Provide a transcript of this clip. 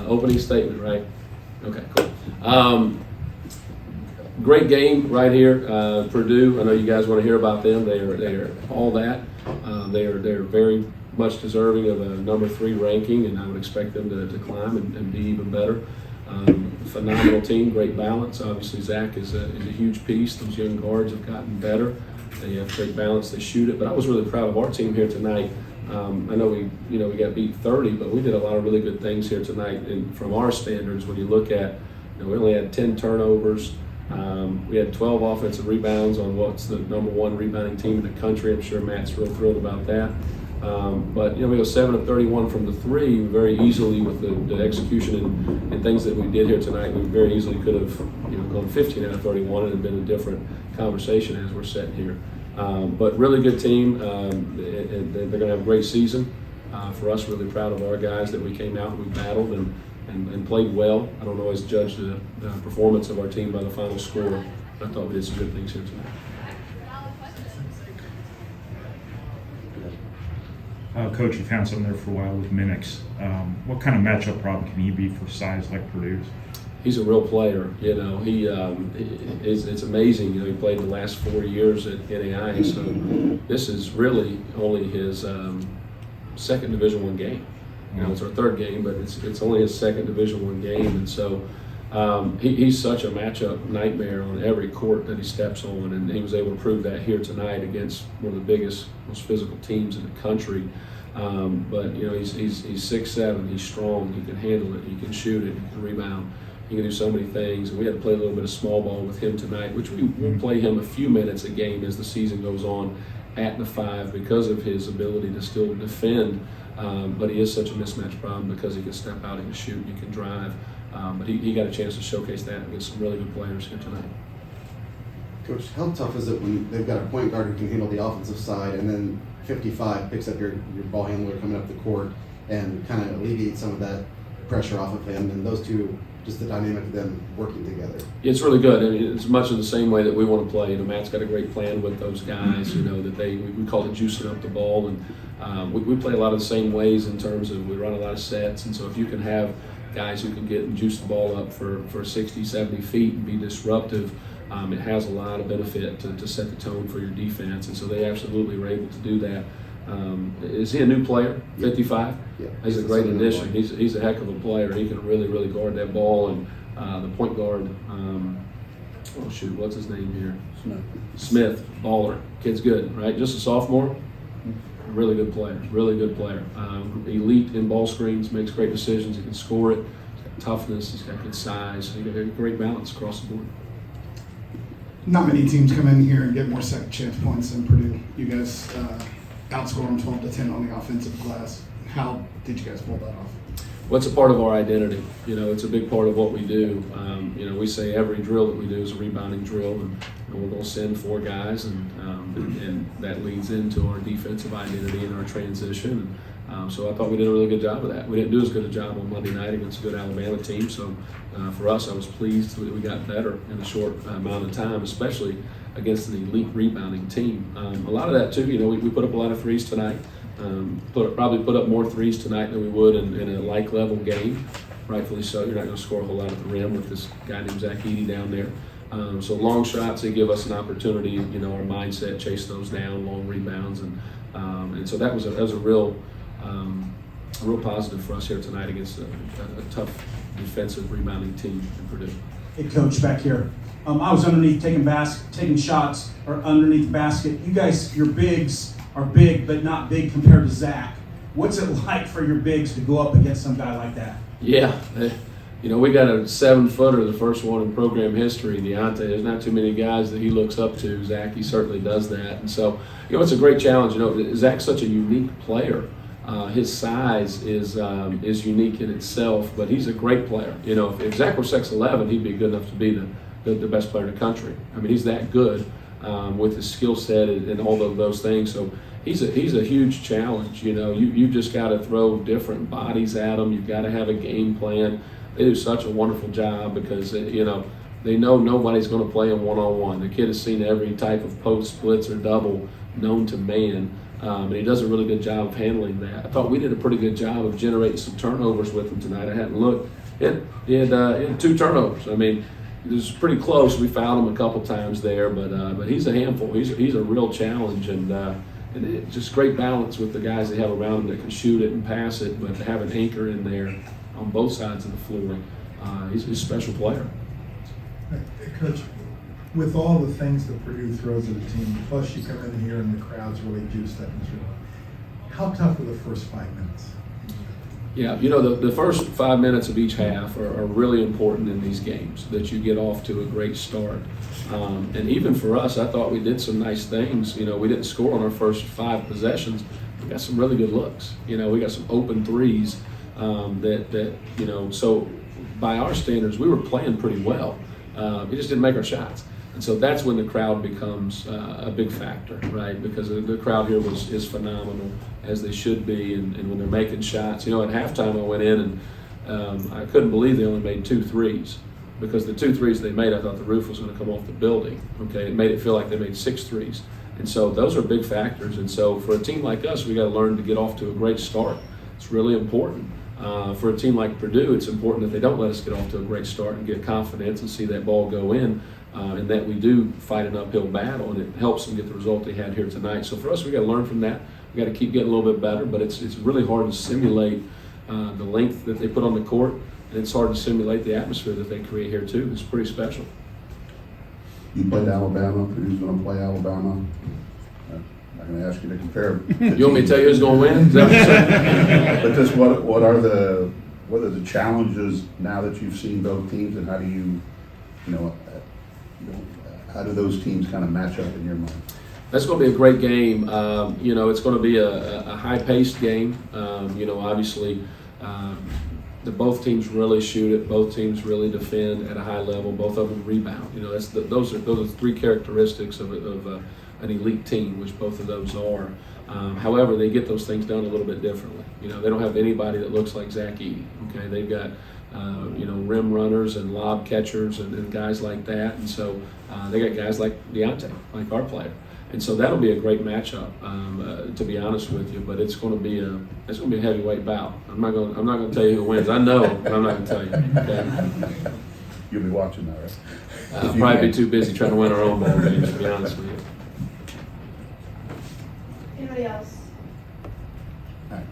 Opening statement, right? Okay, cool. Great game right here. Purdue, I know you guys want to hear about them. They are all that. They're very much deserving of a number 3 ranking, and I would expect them to climb and be even better. Phenomenal team, great balance. Obviously, Zach is a huge piece. Those young guards have gotten better. They have great balance. They shoot it. But I was really proud of our team here tonight. I know we got beat 30, but we did a lot of really good things here tonight. And from our standards, when you look at, we only had 10 turnovers. We had 12 offensive rebounds on what's the number 1 rebounding team in the country. I'm sure Matt's real thrilled about that. But we go 7 of 31 from the 3 very easily with the execution and things that we did here tonight. We very easily could have gone 15 out of 31 and it had been a different conversation as we're sitting here. But really good team. They're going to have a great season. For us, really proud of our guys that we came out and we battled and played well. I don't always judge the performance of our team by the final score. I thought we did some good things here tonight. Coach, you've had something there for a while with Minix. What kind of matchup problem can he be for size like Purdue's? He's a real player. It's amazing. He played the last 4 years at NAI, so this is really only his second Division I game. It's our 3rd game, but it's only his second Division I game, and so he's such a matchup nightmare on every court that he steps on, and he was able to prove that here tonight against one of the biggest, most physical teams in the country. But he's 6'7", he's strong, he can handle it, he can shoot it, he can rebound, he can do so many things. And we had to play a little bit of small ball with him tonight, which we will play him a few minutes a game as the season goes on at the 5 because of his ability to still defend. But he is such a mismatch problem because he can step out, he can shoot, he can drive. But he got a chance to showcase that against some really good players here tonight. Coach, how tough is it when they've got a point guard who can handle the offensive side and then 55 picks up your ball handler coming up the court and kind of alleviates some of that pressure off of him, and those two, just the dynamic of them working together? It's really good. I mean, it's much of the same way that we want to play. Matt's got a great plan with those guys, that we call it juicing up the ball. And we play a lot of the same ways in terms of we run a lot of sets. And so if you can have guys who can get and juice the ball up for 60, 70 feet and be disruptive, it has a lot of benefit to set the tone for your defense. And so they absolutely were able to do that. Is he a new player, 55? Yeah. He's a great addition. He's a heck of a player. He can really, really guard that ball. And the point guard, what's his name here? Smith, baller. Kid's good, right? Just a sophomore. Really good player, really good player. Elite in ball screens, makes great decisions. He can score it. He's got toughness. He's got good size. He's got a great balance across the board. Not many teams come in here and get more second chance points than Purdue. You guys outscore them 12-10 on the offensive glass. How did you guys pull that off? Well, it's a part of our identity. It's a big part of what we do. We say every drill that we do is a rebounding drill, and we're going to send 4 guys, and that leads into our defensive identity and our transition. So I thought we did a really good job of that. We didn't do as good a job on Monday night against a good Alabama team. So for us, I was pleased that we got better in a short amount of time, especially against an elite rebounding team. A lot of that too. We put up a lot of threes tonight. Probably put up more threes tonight than we would in a like level game. Rightfully so. You're not going to score a whole lot at the rim with this guy named Zach Edey down there. So long shots, they give us an opportunity. Our mindset, chase those down, long rebounds, and so that was a real positive for us here tonight against a tough defensive rebounding team in Purdue. Hey, Coach, back here. I was underneath taking shots or underneath the basket. You guys, your bigs are big, but not big compared to Zach. What's it like for your bigs to go up against some guy like that? Yeah, we got a 7-footer, the first one in program history, Deontay. There's not too many guys that he looks up to. Zach, he certainly does that. And so, it's a great challenge. Zach's such a unique player. His size is unique in itself, but he's a great player. If Zach were 6'11", he'd be good enough to be the best player in the country. I mean, he's that good with his skill set and all of those things. So he's a huge challenge. You just got to throw different bodies at him. You've got to have a game plan. They do such a wonderful job because they know nobody's going to play him one-on-one. The kid has seen every type of post, splits, or double known to man. And he does a really good job of handling that. I thought we did a pretty good job of generating some turnovers with him tonight. I hadn't looked. He had 2 turnovers. I mean, it was pretty close. We fouled him a couple times there, but he's a handful. He's a real challenge, and it's just great balance with the guys they have around him that can shoot it and pass it, but to have an anchor in there on both sides of the floor, he's a special player. Hey, Coach, with all the things that Purdue throws at a team, plus you come in here and the crowd's really juiced up and through, how tough were the first 5 minutes? Yeah, the first 5 minutes of each half are really important in these games, that you get off to a great start. And even for us, I thought we did some nice things. We didn't score on our first 5 possessions. We got some really good looks. We got some open threes so by our standards, we were playing pretty well. We just didn't make our shots. And so that's when the crowd becomes a big factor, right? Because the crowd here is phenomenal, as they should be, and when they're making shots. At halftime I went in and I couldn't believe they only made 2 threes, because the 2 threes they made, I thought the roof was going to come off the building. Okay, it made it feel like they made 6 threes. And so those are big factors. And so for a team like us, we got to learn to get off to a great start. It's really important. For a team like Purdue, it's important that they don't let us get off to a great start and get confidence and see that ball go in. And that we do fight an uphill battle, and it helps them get the result they had here tonight. So for us, we got to learn from that. We got to keep getting a little bit better, but it's really hard to simulate the length that they put on the court, and it's hard to simulate the atmosphere that they create here too. It's pretty special. You played Alabama. Purdue's going to play Alabama. I'm not going to ask you to compare. You want me to tell you who's going to win? Is that what you're saying? But just what are the challenges now that you've seen both teams, and how do how do those teams kind of match up in your mind? That's going to be a great game. It's going to be a high-paced game. Obviously, both teams really shoot it. Both teams really defend at a high level. Both of them rebound. Those are 3 characteristics of an elite team, which both of those are. However, they get those things done a little bit differently. They don't have anybody that looks like Zach Edey. Okay, they've got rim runners and lob catchers and guys like that, and so they got guys like Deontay, like our player, and so that'll be a great matchup. To be honest with you, but it's going to be a heavyweight bout. I'm not going to tell you who wins. I know, but I'm not going to tell you. Okay? You'll be watching that, right? I'll probably be too busy trying to win our own ball games, to be honest with you. Anybody else? All right.